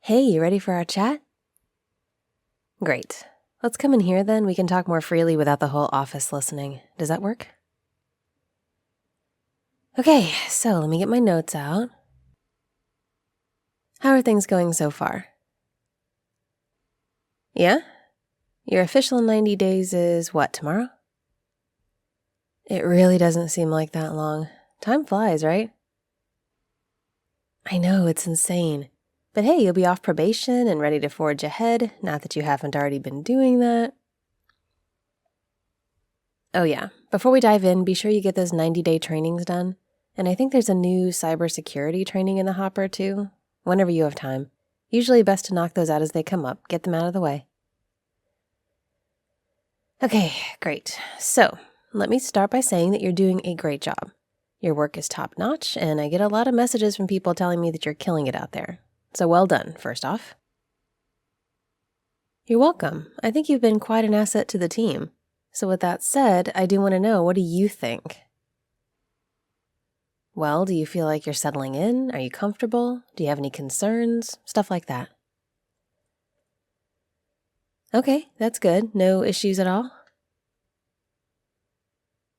Hey, you ready for our chat? Great. Let's come in here then. We can talk more freely without the whole office listening. Does that work? Okay, so let me get my notes out. How are things going so far? Yeah? Your official 90 days is what, tomorrow? It really doesn't seem like that long. Time flies, right? I know, it's insane. But hey, you'll be off probation and ready to forge ahead, not that you haven't already been doing that. Oh yeah, before we dive in, be sure you get those 90-day trainings done. And I think there's a new cybersecurity training in the hopper too, whenever you have time. Usually best to knock those out as they come up, get them out of the way. Okay, great. So, let me start by saying that you're doing a great job. Your work is top-notch, and I get a lot of messages from people telling me that you're killing it out there. So well done, first off. You're welcome. I think you've been quite an asset to the team. So with that said, I do want to know, what do you think? Well, do you feel like you're settling in? Are you comfortable? Do you have any concerns? Stuff like that. Okay, that's good. No issues at all?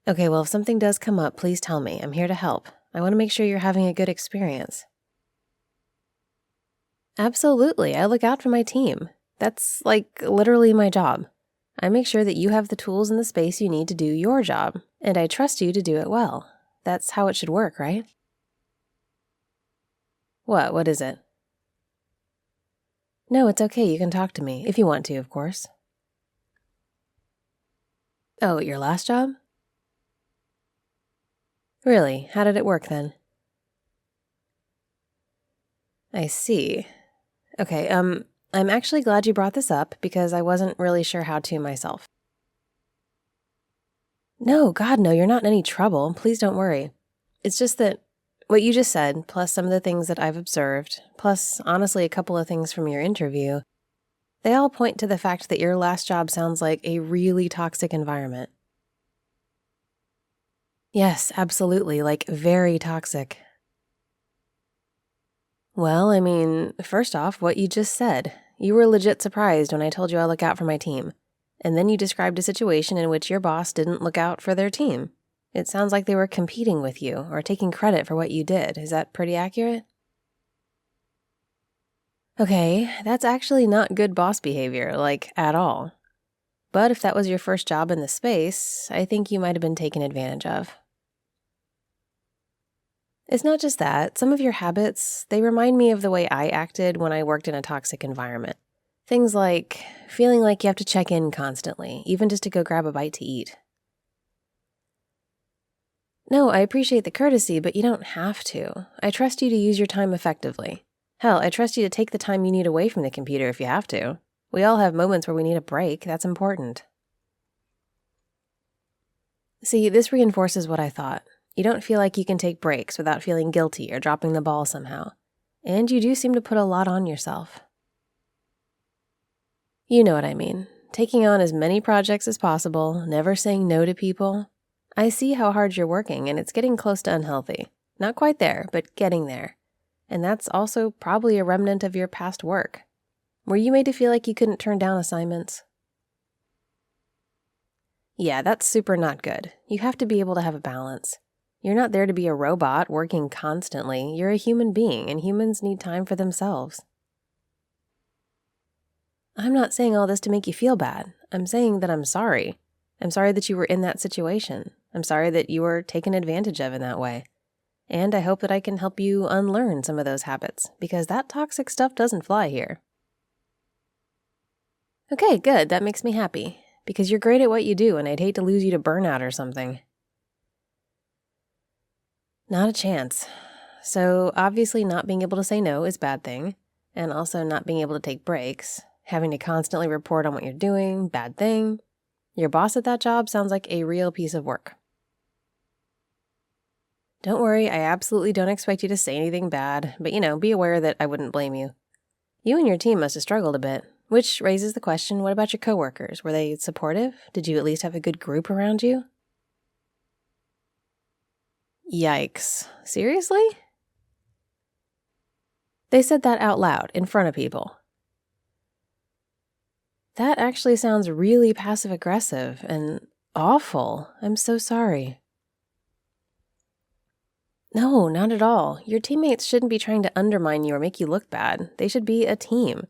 Okay, well, if something does come up, please tell me. I'm here to help. I want to make sure you're having a good experience. Absolutely. I look out for my team. That's literally my job. I make sure that you have the tools and the space you need to do your job, and I trust you to do it well. That's how it should work, right? What? What is it? No, it's okay. You can talk to me, if you want to, of course. Oh, your last job? Really? How did it work then? I see. Okay, I'm actually glad you brought this up because I wasn't really sure how to myself. No, God, no, you're not in any trouble. Please don't worry. It's just that what you just said, plus some of the things that I've observed, plus honestly a couple of things from your interview, they all point to the fact that your last job sounds like a really toxic environment. Yes, absolutely, like very toxic. Well, I mean, first off, what you just said. You were legit surprised when I told you I look out for my team. And then you described a situation in which your boss didn't look out for their team. It sounds like they were competing with you or taking credit for what you did. Is that pretty accurate? Okay, that's actually not good boss behavior, at all. But if that was your first job in the space, I think you might have been taken advantage of. It's not just that. Some of your habits, they remind me of the way I acted when I worked in a toxic environment. Things like feeling like you have to check in constantly, even just to go grab a bite to eat. No, I appreciate the courtesy, but you don't have to. I trust you to use your time effectively. Hell, I trust you to take the time you need away from the computer if you have to. We all have moments where we need a break. That's important. See, this reinforces what I thought. You don't feel like you can take breaks without feeling guilty or dropping the ball somehow. And you do seem to put a lot on yourself. You know what I mean. Taking on as many projects as possible, never saying no to people. I see how hard you're working, and it's getting close to unhealthy. Not quite there, but getting there. And that's also probably a remnant of your past work. Were you made to feel like you couldn't turn down assignments? Yeah, that's super not good. You have to be able to have a balance. You're not there to be a robot working constantly. You're a human being, and humans need time for themselves. I'm not saying all this to make you feel bad. I'm saying that I'm sorry. I'm sorry that you were in that situation. I'm sorry that you were taken advantage of in that way. And I hope that I can help you unlearn some of those habits, because that toxic stuff doesn't fly here. Okay, good. That makes me happy, because you're great at what you do, and I'd hate to lose you to burnout or something. Not a chance. So obviously not being able to say no is a bad thing, and also not being able to take breaks, having to constantly report on what you're doing, bad thing. Your boss at that job sounds like a real piece of work. Don't worry, I absolutely don't expect you to say anything bad, but be aware that I wouldn't blame you. You and your team must have struggled a bit, which raises the question, what about your coworkers? Were they supportive? Did you at least have a good group around you? Yikes. Seriously? They said that out loud, in front of people. That actually sounds really passive-aggressive and awful. I'm so sorry. No, not at all. Your teammates shouldn't be trying to undermine you or make you look bad. They should be a team.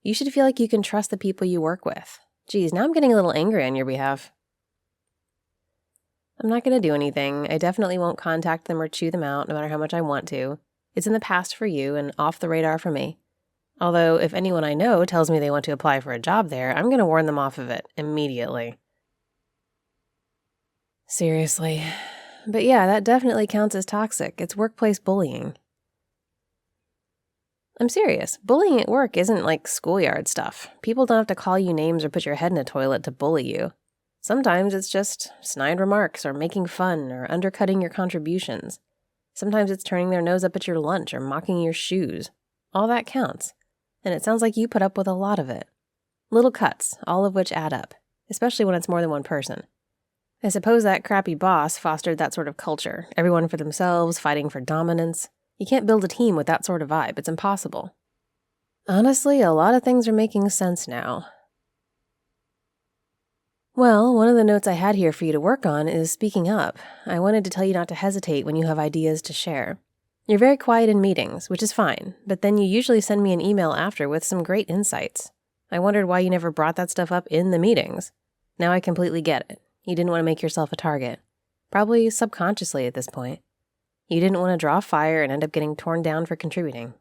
You should feel like you can trust the people you work with. Geez, now I'm getting a little angry on your behalf. I'm not going to do anything. I definitely won't contact them or chew them out, no matter how much I want to. It's in the past for you and off the radar for me. Although, if anyone I know tells me they want to apply for a job there, I'm going to warn them off of it immediately. Seriously. But yeah, that definitely counts as toxic. It's workplace bullying. I'm serious. Bullying at work isn't like schoolyard stuff. People don't have to call you names or put your head in a toilet to bully you. Sometimes it's just snide remarks or making fun or undercutting your contributions. Sometimes it's turning their nose up at your lunch or mocking your shoes. All that counts. And it sounds like you put up with a lot of it. Little cuts, all of which add up, especially when it's more than one person. I suppose that crappy boss fostered that sort of culture, everyone for themselves, fighting for dominance. You can't build a team with that sort of vibe. It's impossible. Honestly, a lot of things are making sense now. Well, one of the notes I had here for you to work on is speaking up. I wanted to tell you not to hesitate when you have ideas to share. You're very quiet in meetings, which is fine, but then you usually send me an email after with some great insights. I wondered why you never brought that stuff up in the meetings. Now I completely get it. You didn't want to make yourself a target. Probably subconsciously at this point. You didn't want to draw fire and end up getting torn down for contributing.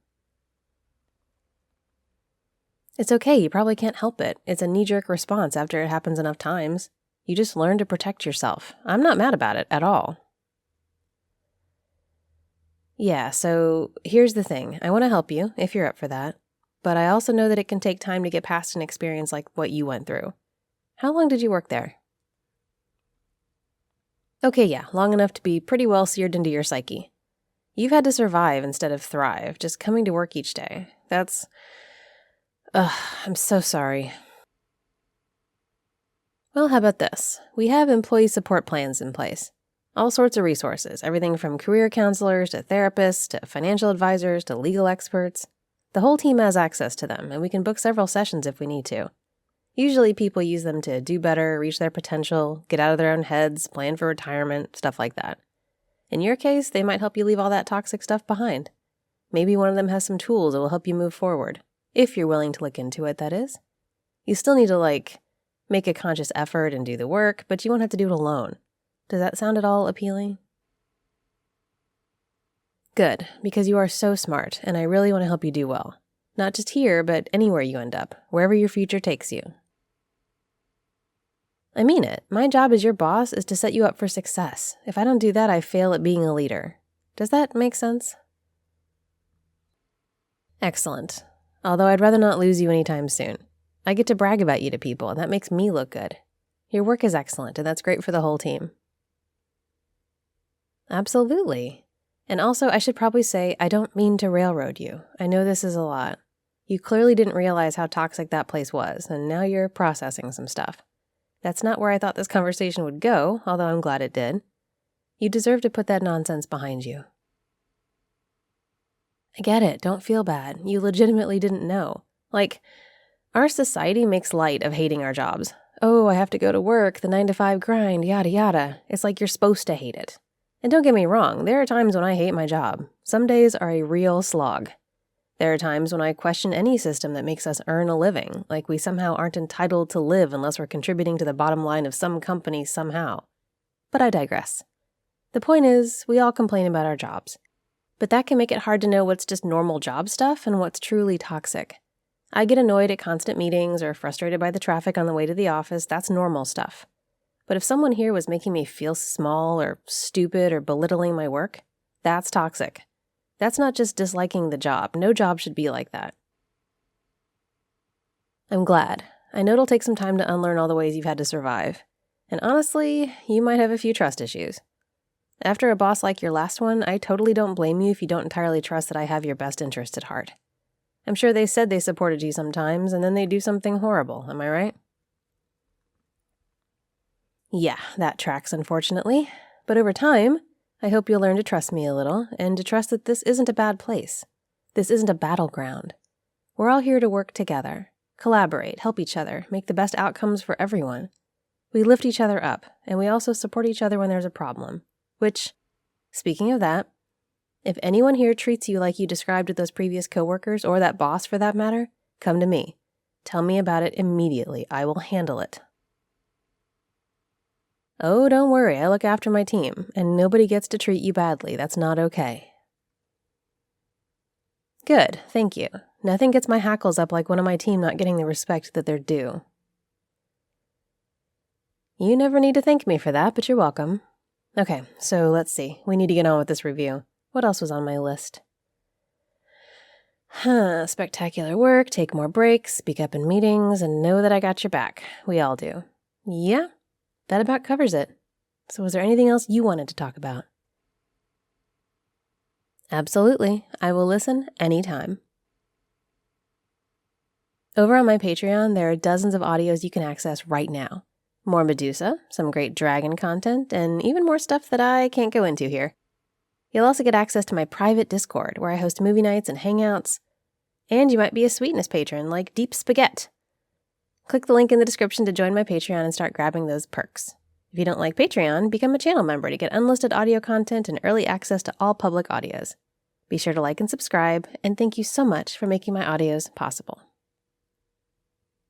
It's okay, you probably can't help it. It's a knee-jerk response after it happens enough times. You just learn to protect yourself. I'm not mad about it at all. Yeah, so here's the thing. I want to help you, if you're up for that. But I also know that it can take time to get past an experience like what you went through. How long did you work there? Okay, yeah, long enough to be pretty well seared into your psyche. You've had to survive instead of thrive, just coming to work each day. I'm so sorry. Well, how about this? We have employee support plans in place. All sorts of resources, everything from career counselors to therapists to financial advisors to legal experts. The whole team has access to them, and we can book several sessions if we need to. Usually people use them to do better, reach their potential, get out of their own heads, plan for retirement, stuff like that. In your case, they might help you leave all that toxic stuff behind. Maybe one of them has some tools that will help you move forward. If you're willing to look into it, that is. You still need to, make a conscious effort and do the work, but you won't have to do it alone. Does that sound at all appealing? Good, because you are so smart, and I really want to help you do well. Not just here, but anywhere you end up, wherever your future takes you. I mean it. My job as your boss is to set you up for success. If I don't do that, I fail at being a leader. Does that make sense? Excellent. Although I'd rather not lose you anytime soon. I get to brag about you to people, and that makes me look good. Your work is excellent, and that's great for the whole team. Absolutely. And also, I should probably say, I don't mean to railroad you. I know this is a lot. You clearly didn't realize how toxic that place was, and now you're processing some stuff. That's not where I thought this conversation would go, although I'm glad it did. You deserve to put that nonsense behind you. I get it. Don't feel bad. You legitimately didn't know. Our society makes light of hating our jobs. Oh, I have to go to work, the 9-to-5 grind, yada yada. It's like you're supposed to hate it. And don't get me wrong, there are times when I hate my job. Some days are a real slog. There are times when I question any system that makes us earn a living, like we somehow aren't entitled to live unless we're contributing to the bottom line of some company somehow. But I digress. The point is, we all complain about our jobs. But that can make it hard to know what's just normal job stuff and what's truly toxic. I get annoyed at constant meetings or frustrated by the traffic on the way to the office. That's normal stuff. But if someone here was making me feel small or stupid or belittling my work, that's toxic. That's not just disliking the job. No job should be like that. I'm glad. I know it'll take some time to unlearn all the ways you've had to survive. And honestly, you might have a few trust issues. After a boss like your last one, I totally don't blame you if you don't entirely trust that I have your best interest at heart. I'm sure they said they supported you sometimes, and then they do something horrible, am I right? Yeah, that tracks, unfortunately. But over time, I hope you'll learn to trust me a little, and to trust that this isn't a bad place. This isn't a battleground. We're all here to work together, collaborate, help each other, make the best outcomes for everyone. We lift each other up, and we also support each other when there's a problem. Which, speaking of that, if anyone here treats you like you described with those previous coworkers, or that boss for that matter, come to me. Tell me about it immediately. I will handle it. Oh, don't worry. I look after my team, and nobody gets to treat you badly. That's not okay. Good, thank you. Nothing gets my hackles up like one of my team not getting the respect that they're due. You never need to thank me for that, but you're welcome. Okay, so let's see. We need to get on with this review. What else was on my list? Spectacular work, take more breaks, speak up in meetings, and know that I got your back. We all do. Yeah, that about covers it. So was there anything else you wanted to talk about? Absolutely. I will listen anytime. Over on my Patreon, there are dozens of audios you can access right now. More Medusa, some great dragon content, and even more stuff that I can't go into here. You'll also get access to my private Discord, where I host movie nights and hangouts. And you might be a Sweetness patron, like Deep Spaghetti. Click the link in the description to join my Patreon and start grabbing those perks. If you don't like Patreon, become a channel member to get unlisted audio content and early access to all public audios. Be sure to like and subscribe, and thank you so much for making my audios possible.